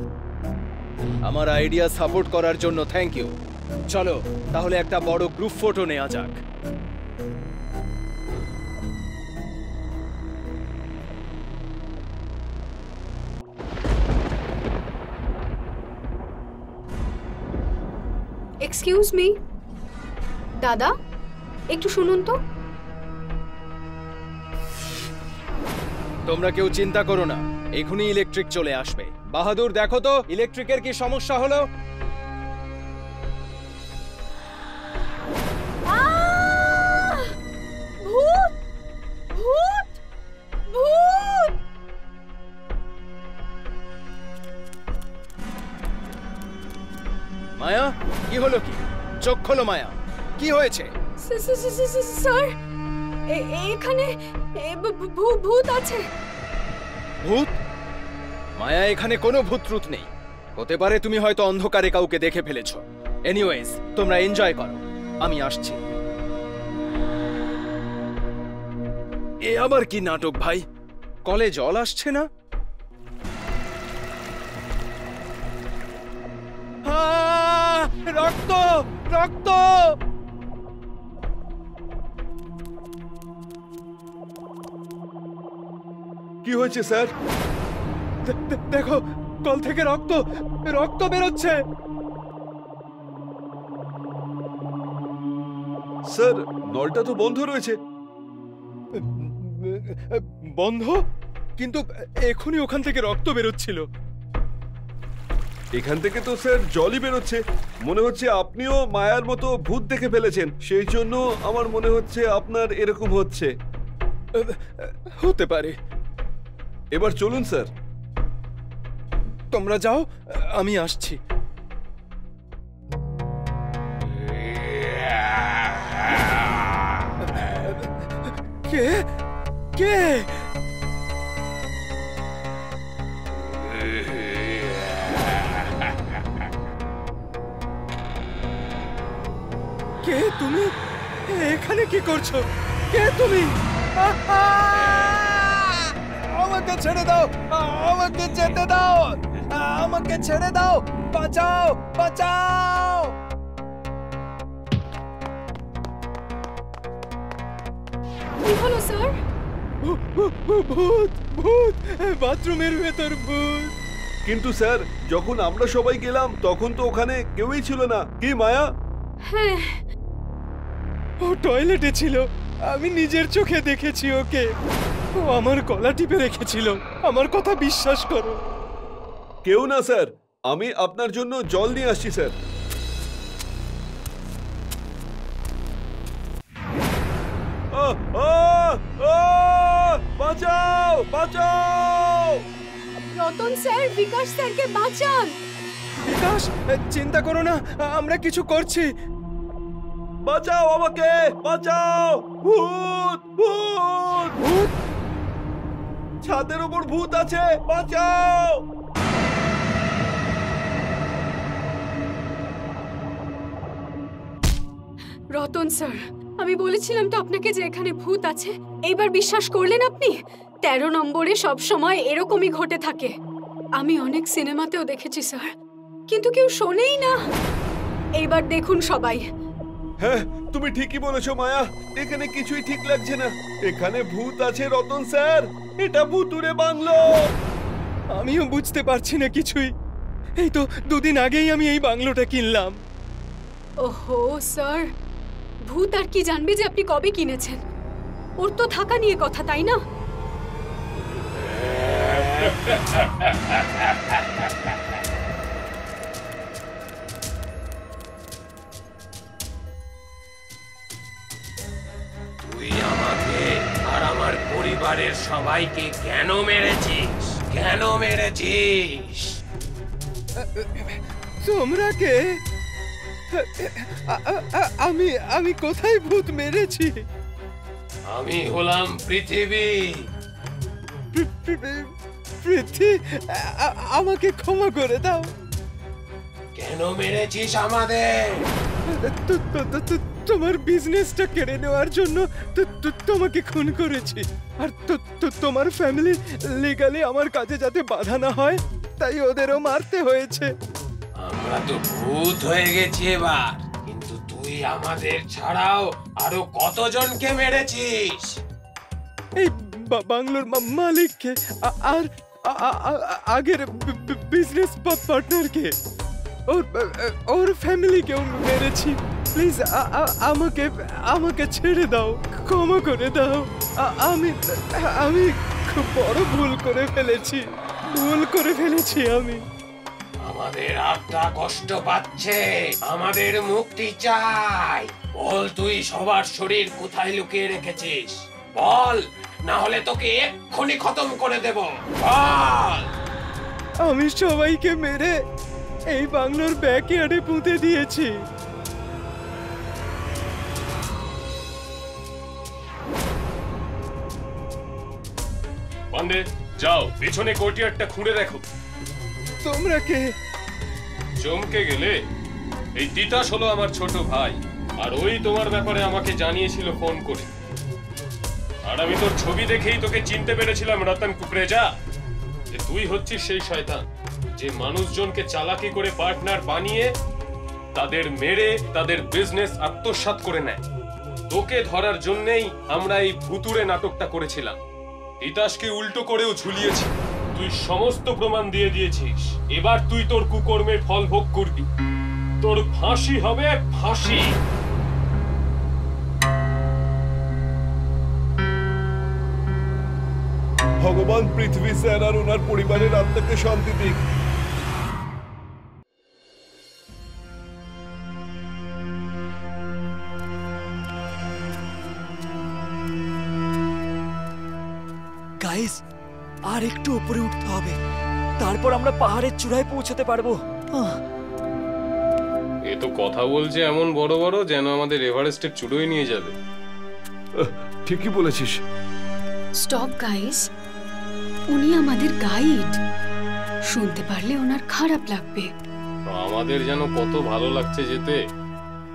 আমার আইডিয়া সাপোর্ট করার জন্য থ্যাংক ইউ। চলো তাহলে একটা বড় গ্রুপ ফটো নেওয়া যাক। এক্সকিউজ মি দাদা, একটু শুনুন তো। তোমরা কেউ চিন্তা করো না, এখনই ইলেকট্রিক চলে আসবে। বাহাদুর, দেখো তো ইলেকট্রিকের কি সমস্যা হলো। ভূত ভূত ভূত! মায়া, কি হলো? কি চোখ খোলো মায়া, কি হয়েছে? স্যার, এখানে ভূত আছে। ভূত? মায়া, এখানে কোনো ভূত ট্রুথ নেই। হতে পারে তুমি হয়তো অন্ধকারে কাউকে দেখে ফেলেছো। এনিওয়েজ, তোমরা এনজয় করো, আমি আসছি। এ আবার কি নাটক ভাই? কলে জল আসছে না? রক্ত রক্ত! কি হয়েছে স্যার? দেখো, কল থেকে রক্ত রক্ত বেরোচ্ছে। স্যার, নলটা তো বন্ধ রয়েছে। বন্ধ? কিন্তু এখনই ওখান থেকে রক্ত বেরোচ্ছিল। এখান থেকে তো স্যার জলই বেরোচ্ছে। মনে হচ্ছে আপনিও মায়ার মতো ভূত দেখে ফেলেছেন, সেই জন্য আমার মনে হচ্ছে আপনার এরকম হচ্ছে। হতে পারে। এবার চলুন স্যার। তোমরা যাও, আমি আসছি। কে কে? কে তুমি? এখানে কি করছো? কে তুমি? আমাকে ছেড়ে দাও, আমাকে যেতে দাও, আমাকে ছেড়ে দাও, বাঁচাও বাঁচাও! কি হলো স্যার? ভূত ভূত, বাথরুমের ভেতর ভূত। কিন্তু স্যার, যখন আমরা সবাই গেলাম তখন তো ওখানে কেউই ছিল না, কি মায়া? হ্যাঁ, ও টয়লেটে ছিল, আমি নিজের চোখে দেখেছি ওকে। ও আমার গলা টিপে রেখেছিল, আমার কথা বিশ্বাস করো। কেউ না স্যার, আমি আপনার জন্য জল নিয়ে আসছি স্যার। বাঁচাও বাঁচাও! রতন স্যার, বিকাশ স্যারকে বাঁচান। বিকাশ, চিন্তা করো না, আমরা কিছু করছি। বাঁচাও আমাকে, বাঁচাও! ভূত ভূত ভূত! ছাদের উপর ভূত আছে, বাঁচাও! রতন স্যার, আমি বলেছিলাম তো আপনাকে যে এখানে ভূত আছে। এইবার বিশ্বাস করলেন আপনি? 13 নম্বরে সব সময় এরকমই ঘটে থাকে। আমি অনেক সিনেমাতেও দেখেছি স্যার, কিন্তু কেউ শোনেই না। এইবার দেখুন সবাই। হ্যাঁ, তুমি ঠিকই বলেছো মায়া, এখানে কিছুই ঠিক লাগছে না। এখানে ভূত আছে রতন স্যার, এটা ভুতুড়ে বাংলো। আমিও বুঝতে পারছি না কিছুই। এই তো 2 দিন আগেই আমি এই বাংলোটা কিনলাম। ওহো স্যার, ভূত আর কি জানবে যে আপনি কবে কিনেছেন? ওর তো থাকা নিয়ে কথা, তাই না? তুই আমাকে আর আমার পরিবারের সবাইকে কেন মেরেছিস? কেন মেরেছিস? তোমরা কে? আমি কোথায় ভূত মেরেছি? আমি হলাম পৃথিবী। পৃথ্বী, আমাকে ক্ষমা করে দাও। কেন মেরেছিস আমাদের? তোমার বিজনেসটা কেড়ে নেওয়ার জন্য তোমাকে খুন করেছি। আর তোমার ফ্যামিলি লিগালি আমার কাজে যাতে বাধা না হয়, তাই ওদেরও মারতে হয়েছে। আমরা তো ভূত হয়ে গেছি এবার, কিন্তু তুই আমাদের ছাড়াও আরো কতজনকে মেরেছিস? এই বাংলোর মালিককে আর আগের বিজনেস পার্টনারকে, ওর ফ্যামিলিকেও মেরেছি। প্লিজ আমাকে ছেড়ে দাও, ক্ষমা করে দাও। আমি খুব বড় ভুল করে ফেলেছি আমি। আমাদের আত্মা কষ্ট পাচ্ছে, আমাদের মুক্তি চাই। বল তুই সবার শরীর কোথায় লুকিয়ে রেখেছিস? বল, না হলে তোকে এক্ষুনি খতম করে দেব। বল। আমি সবাইকে মেরে এই বাংলোর ব্যাকইয়ার্ডে পুঁতে দিয়েছি। পান্ডে, যাও পেছনে কোর্টইয়ার্ডটা খুঁড়ে দেখো। তোমরা কে? চমকে গেলে? এই তিতাস হলো আমার ছোট ভাই, আর ওই তোমার ব্যাপারে আমাকে জানিয়েছিল ফোন করে। আর আমি তোর ছবি দেখেই তোকে চিনতে পেরেছিলাম রতন কুকরেজা, যে তুই হচ্ছিস সেই শয়তান যে মানুষজনকে চালাকি করে পার্টনার বানিয়ে তাদের মেরে তাদের বিজনেস আত্মসাৎ করে নেয়। তোকে ধরার জন্যই আমরা এই ভুতুড়ে নাটকটা করেছিলাম। তিতাসকে উল্টো করেও ঝুলিয়েছি। তুই সমস্ত প্রমাণ দিয়ে দিয়েছিস। এবার তুই তোর কুকর্মের ফল ভোগ করবি। তোর ফাঁসি হবে, ফাঁসি। ভগবান পৃথিবী স্যার আর ওনার পরিবারের আত্মাকে শান্তি দিক। গাইস, আর একটু উপরে উঠতে হবে, তারপর আমরা পাহাড়ের চূড়ায় পৌঁছতে পারবো। এ তো কথা বলছে এমন বড় বড়, যেন আমাদের এভারেস্টের চূড়োয় নিয়ে যাবে। ঠিকই বলেছিস। স্টপ গাইস, উনি আমাদের গাইড। শুনতে পারলে ওনার খারাপ লাগবে। আমাদের যেন কত ভালো লাগছে যেতে।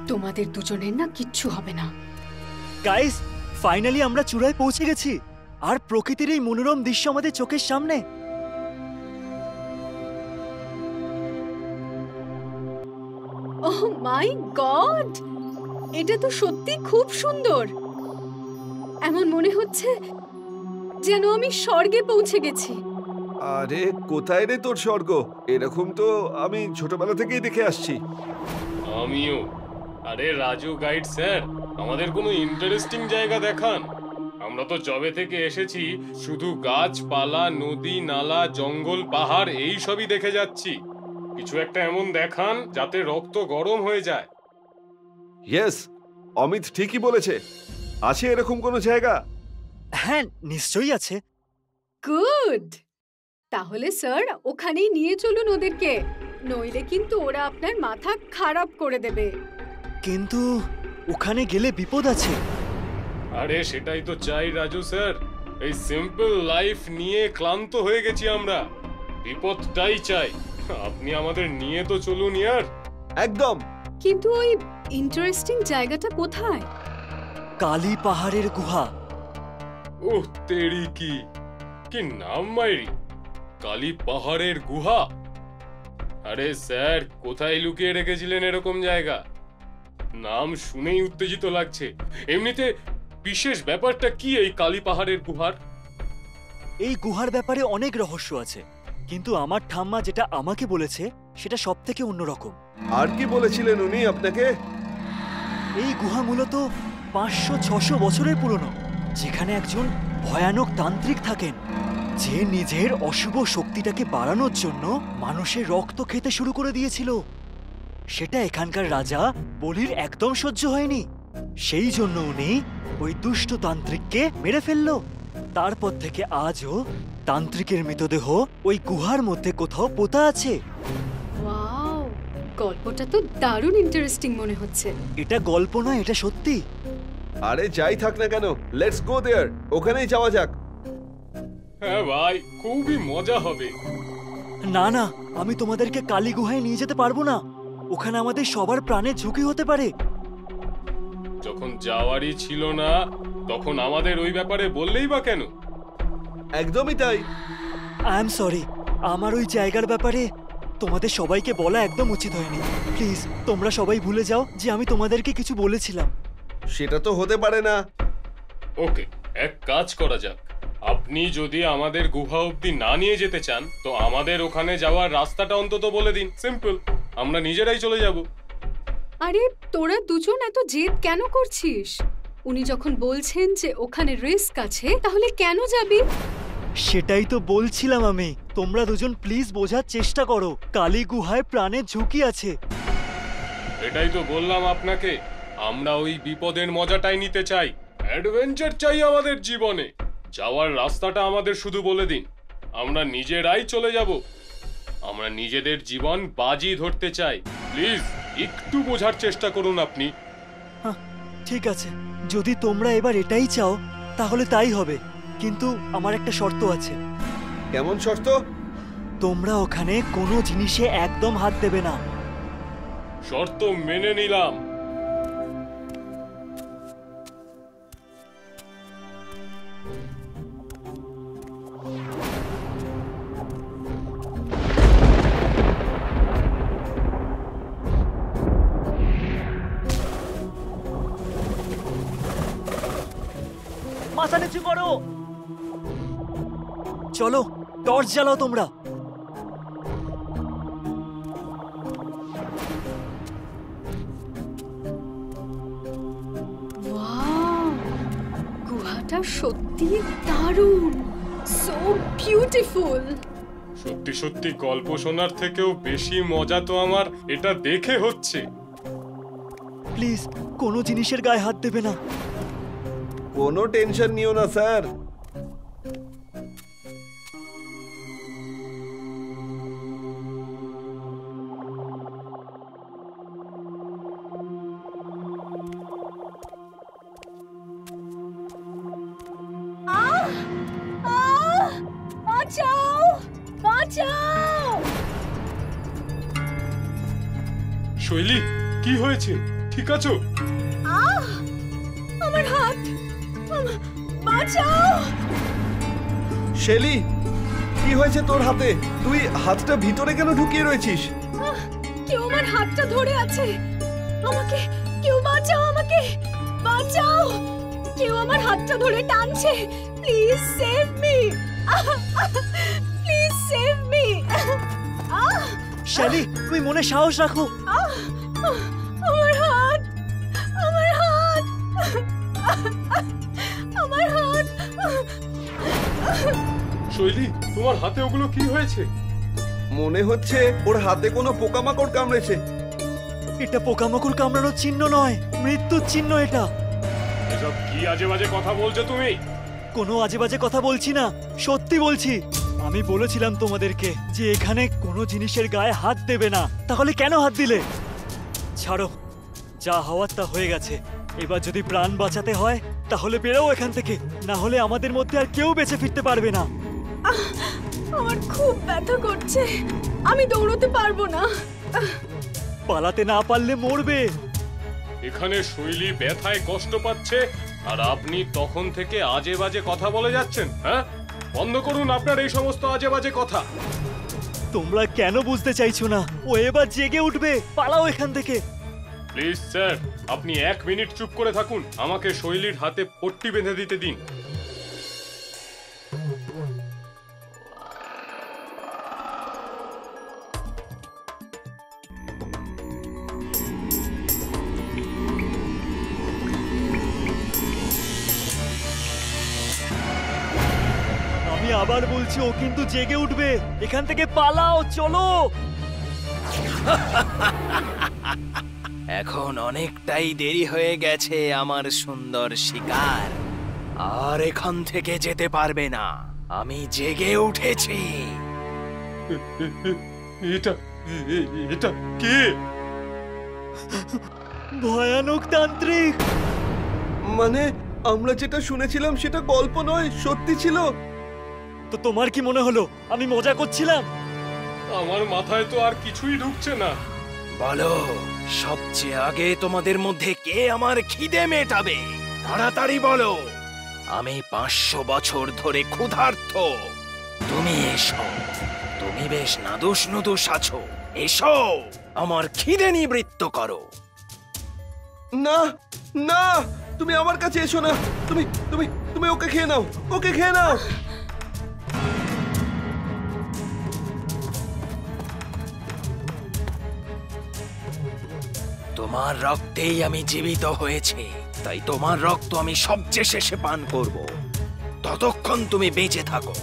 তোমাদের দুজনের না কিচ্ছু হবে না। গাইস, ফাইনালি আমরা চূড়ায় পৌঁছে গেছি, আর প্রকৃতির এই মনোরম দৃশ্য আমাদের চোখের সামনে। ওহ মাই গড, এটা তো সত্যি খুব সুন্দর। এমন মনে হচ্ছে যেন আমি স্বর্গে পৌঁছে গেছি। আরে কোথায় রে তোর স্বর্গ? এরকম তো আমি ছোটবেলা থেকেই দেখে আসছি। আমিও। আরে রাজু গাইড স্যার, আমাদের কোনো ইন্টারেস্টিং জায়গা দেখান। আমরা তো জবে থেকে এসেছি শুধু গাছপালা, নদী, নালা, জঙ্গল, পাহাড় এই সবই দেখে যাচ্ছি। কিছু একটা এমন দেখান যাতে রক্ত গরম হয়ে যায়। ইয়েস, অমিত ঠিকই বলেছে। আছে এরকম কোনো জায়গা? হ্যাঁ, নিশ্চয়ই আছে। গুড, তাহলে স্যার ওখানেই নিয়ে চলুন ওদেরকে, নইলে কিন্তু ওরা আপনার মাথা খারাপ করে দেবে। কিন্তু ওখানে গেলে বিপদ আছে। আরে সেটাই তো চাই রাজু স্যার। এই সিম্পল লাইফ নিয়ে ক্লান্ত হয়ে গেছি আমরা। বিপদটাই চাই। আপনি আমাদের নিয়ে তো চলুন ইয়ার। একদম। কিন্তু ওই ইন্টারেস্টিং জায়গাটা কোথায়? কালী পাহাড়ের গুহা। ওহ তেরি কি নাম মাইরি, কালী পাহাড়ের গুহা। আরে স্যার, কোথায় লুকিয়ে রেখেছিলেন এরকম জায়গা? নাম শুনেই উত্তেজিত লাগছে। এমনিতে বিশেষ ব্যাপারটা কি এই কালী পাহাড়ের গুহার? এই গুহার ব্যাপারে অনেক রহস্য আছে, কিন্তু আমার ঠাম্মা যেটা আমাকে বলেছে সেটা সব থেকে অন্যরকম। আর কি বলেছিলেন উনি আপনাকে? এই গুহা মূলত 500-600 বছরের পুরনো, যেখানে একজন ভয়ানক তান্ত্রিক থাকেন, যে নিজের অশুভ শক্তিটাকে বাড়ানোর জন্য মানুষের রক্ত খেতে শুরু করে দিয়েছিল। সেটা এখানকার রাজা বলির একদম সহ্য হয়নি। সেই জন্য উনি ওই দুষ্ট তান্ত্রিককে মেরে ফেললো। তারপর থেকে আজও তান্ত্রিকের মৃতদেহ ওই গুহার মধ্যে কোথাও পোতা আছে। ওয়াও, গল্পটা তো দারুণ ইন্টারেস্টিং মনে হচ্ছে। এটা গল্প না, এটা সত্যি। আরে যাই থাক না কেন, লেটস গো देयर, ওখানেই যাওয়া যাক। হ্যাঁ ভাই, খুবই মজা হবে। না না, আমি তোমাদেরকে কালী গুহায় নিয়ে যেতে পারবো না। ওখানে আমাদের সবার প্রাণের ঝুঁকি হতে পারে। যখন যাওয়ারই ছিল না, তখন আমাদের ওই ব্যাপারে বললেই বা কেন? একদমই তাই। আই এম সরি, আমার ওই জায়গার ব্যাপারে তোমাদের সবাইকে বলা একদম উচিত হয়নি। প্লিজ তোমরা সবাই ভুলে যাও যে আমি তোমাদেরকে কিছু বলেছিলাম। সেটা তো হতে পারে না। ওকে, এক কাজ করা যাক। আপনি যদি আমাদের গুহা অবধি না নিয়ে যেতে চান, তো আমাদের ওখানে যাওয়ার রাস্তাটা অন্তত বলে দিন। সিম্পল, আমরা নিজেরাই চলে যাব। আরে তোরা দুজন এত জেদ কেন করছিস? উনি যখন বলছেন যে ওখানে রিস্ক আছে, তাহলে কেন যাবি? সেটাই তো বলছিলাম আমি। তোমরা দুজন প্লিজ বোঝার চেষ্টা করো, কালী গুহায় প্রাণের ঝুঁকি আছে। এটাই তো বললাম আপনাকে, আমরা ওই বিপদের মজাটাই নিতে চাই। অ্যাডভেঞ্চার চাই আমাদের জীবনে। যাওয়ার রাস্তাটা আমাদের শুধু বলে দিন, আমরা নিজেরাই চলে যাব। আমরা নিজেদের জীবন বাজি ধরতে চাই। প্লিজ একটু বোঝার চেষ্টা করুন আপনি। ঠিক আছে, যদি তোমরা এবার এটাই চাও তাহলে তাই হবে, কিন্তু আমার একটা শর্ত আছে। কেমন শর্ত? তোমরা ওখানে কোনো জিনিসে একদম হাত দেবে না। শর্ত মেনে নিলাম। মাথা নিচু করো। চলো, টর্চ জ্বালাও তোমরা। ওয়াও, গুহাটা সত্যি দারুণ, সো বিউটিফুল। সত্যি সত্যি গল্প শোনার থেকেও বেশি মজা তো আমার এটা দেখে হচ্ছে। প্লিজ কোনো জিনিসের গায়ে হাত দেবে না। কোনো টেনশন নিও না স্যার। বাঁচাও, বাঁচাও। শৈলী, কি হয়েছে? ঠিক আছো? আমার হাত, বাঁচাও। শেলি, কি হয়েছে তোর হাতে? তুই হাতটা ভিতরে কেন ঢুকিয়ে রয়েছিস? কেউ আমার হাতটা ধরে আছে। আমাকে কেউ বাঁচাও, আমাকে বাঁচাও। কেউ আমার হাতটা ধরে টানছে। Please save me, please save me. Shelly, তুমি মনে সাহস রাখো। আমার হাত, আমার হাত, আমার হাত। শৈলী, তোমার হাতে ওগুলো কি হয়েছে? মনে হচ্ছে ওর হাতে কোনো পোকামাকড় কামড়েছে। এটা পোকামাকড় কামড়ানোর চিহ্ন নয়, মৃত্যুর চিহ্ন এটা। এসব কি আজে বাজে কথা বলছো তুমি? কোনো আজে বাজে কথা বলছি না, সত্যি বলছি। আমি বলেছিলাম তোমাদেরকে যে এখানে কোনো জিনিসের গায়ে হাত দেবে না, তাহলে কেন হাত দিলে? ছাড়ো, যা হওয়ার তা হয়ে গেছে। এবার যদি প্রাণ বাঁচাতে হয় তাহলে বেরো এখান থেকে, না হলে আমাদের মধ্যে আর কেউ বেঁচে ফিরতে পারবে না। আমার খুব ব্যথা করছে, আমি দৌড়তে পারবো না। পালাতে না পারলে মরবে। এখানে শৈলী ব্যথায় কষ্ট পাচ্ছে আর আপনি তখন থেকে আজে বাজে কথা বলে যাচ্ছেন। হ্যাঁ, বন্ধ করুন আপনার এই সমস্ত আজে বাজে কথা। তোমরা কেন বুঝতে চাইছো না? ও এবার জেগে উঠবে। পালাও এখান থেকে। প্লিজ স্যার, আপনি 1 মিনিট চুপ করে থাকুন। আমাকে শৈলীর হাতে পট্টি বেঁধে দিতে দিন। আমি আবার বলছি, ও কিন্তু জেগে উঠবে। এখান থেকে পালাও, চলো। এখন অনেকটাই দেরি হয়ে গেছে আমার সুন্দর শিকার। আর এখান থেকে যেতে পারবে না। আমি জেগে উঠেছি। এটা এটা কে? ভয়ানক তান্ত্রিক। মানে আমরা যেটা শুনেছিলাম সেটা গল্প নয়, সত্যি ছিল। তো তোমার কি মনে হলো আমি মজা করছিলাম? আমার মাথায় তো আর কিছুই ঢুকছে না। বলো, সবচেয়ে আগে তোমাদের মধ্যে কে আমার খিদে মেটাবে? তাড়াতাড়ি বলো। আমি 500 বছর ধরে ক্ষুধার্ত। তুমি এসো। তুমি বেশ নাদুস নুদুস আছো। এসো, আমার খিদে নিবৃত্ত করো। না না, তুমি আমার কাছে এসো না। তুমি তুমি তুমি ওকে খেয়ে নাও, ওকে খেয়ে নাও। তোমার রক্তেই আমি জীবিত হয়েছি, তাই তোমার রক্ত আমি সবচেয়ে শেষে পান করব। ততক্ষণ তুমি বেঁচে থাকো।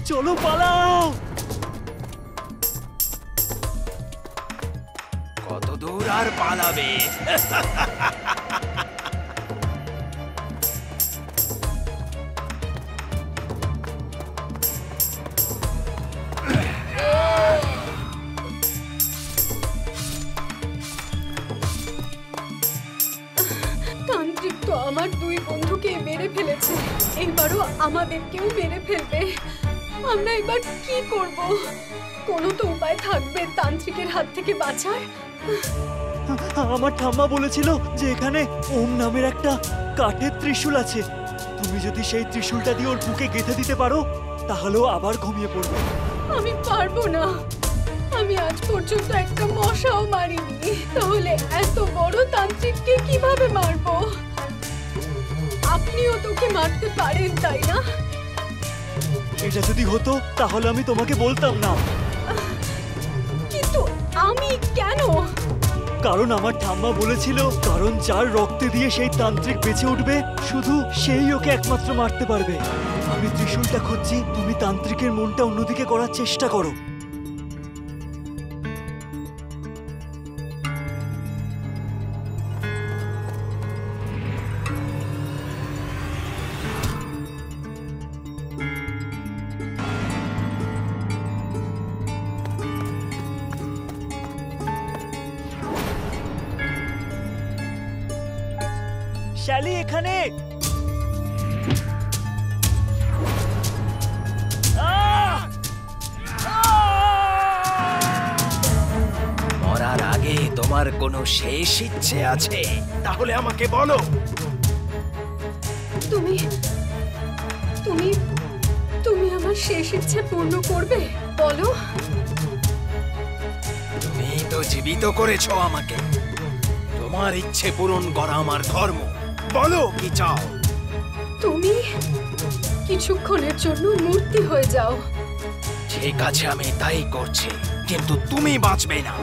চলো পালাও। কত দূর আর পালাবে? তান্ত্রিক তো আমার 2 বন্ধুকে মেরে ফেলেছে, এবারও আমাদেরকেও মেরে ফেলবে। আমরা এবার কি করব? কোনো তো উপায় থাকবে তান্ত্রিকের হাত থেকে বাঁচার। আমার ঠাম্মা বলেছিল যে এখানে ওম নামের একটা কাঠের ত্রিশূল আছে। তুমি যদি সেই ত্রিশূলটা দিয়ে ওর বুকে গেঁথে দিতে পারো, তাহলেও আবার ঘুমিয়ে পড়বে। আমি পারবো না। আমি আজ পর্যন্ত একটা মশাও মারিনি, তাহলে এত বড় তান্ত্রিককে কিভাবে মারবো? আপনিও তোকে মারতে পারেন, তাই না? এটা যদি হতো তাহলে আমি তোমাকে বলতাম না। কিন্তু আমি কেন? কারণ আমার ঠাম্মা বলেছিল, কারণ যার রক্তে দিয়ে সেই তান্ত্রিক বেঁচে উঠবে, শুধু সেই ওকে একমাত্র মারতে পারবে। আমি ত্রিশূলটা খুঁজছি, তুমি তান্ত্রিকের মনটা অন্যদিকে করার চেষ্টা করো। শ্যালি এখানে। মরার আগে তোমার কোনো শেষ ইচ্ছে আছে? তাহলে আমাকে বলো। তুমি তুমি তুমি আমার শেষ ইচ্ছে পূর্ণ করবে? বলো। তুমি তো জীবিত করেছো আমাকে। তোমার ইচ্ছে পূরণ করা আমার ধর্ম। বলো কি চাও? তুমি কিছুক্ষণের জন্য মূর্তি হয়ে যাও। ঠিক আছে, আমি তাই করছি, কিন্তু তুমি বাঁচবে না।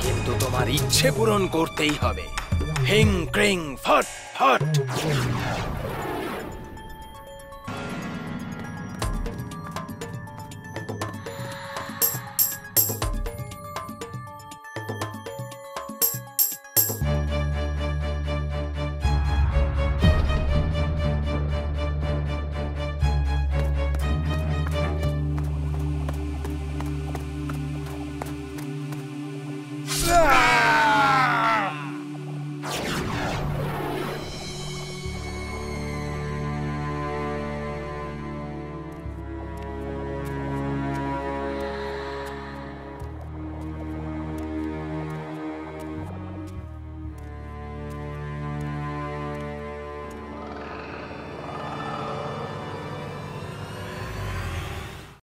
কিন্তু তোমার ইচ্ছে পূরণ করতেই হবে। হিং ক্রিং ফট ফট।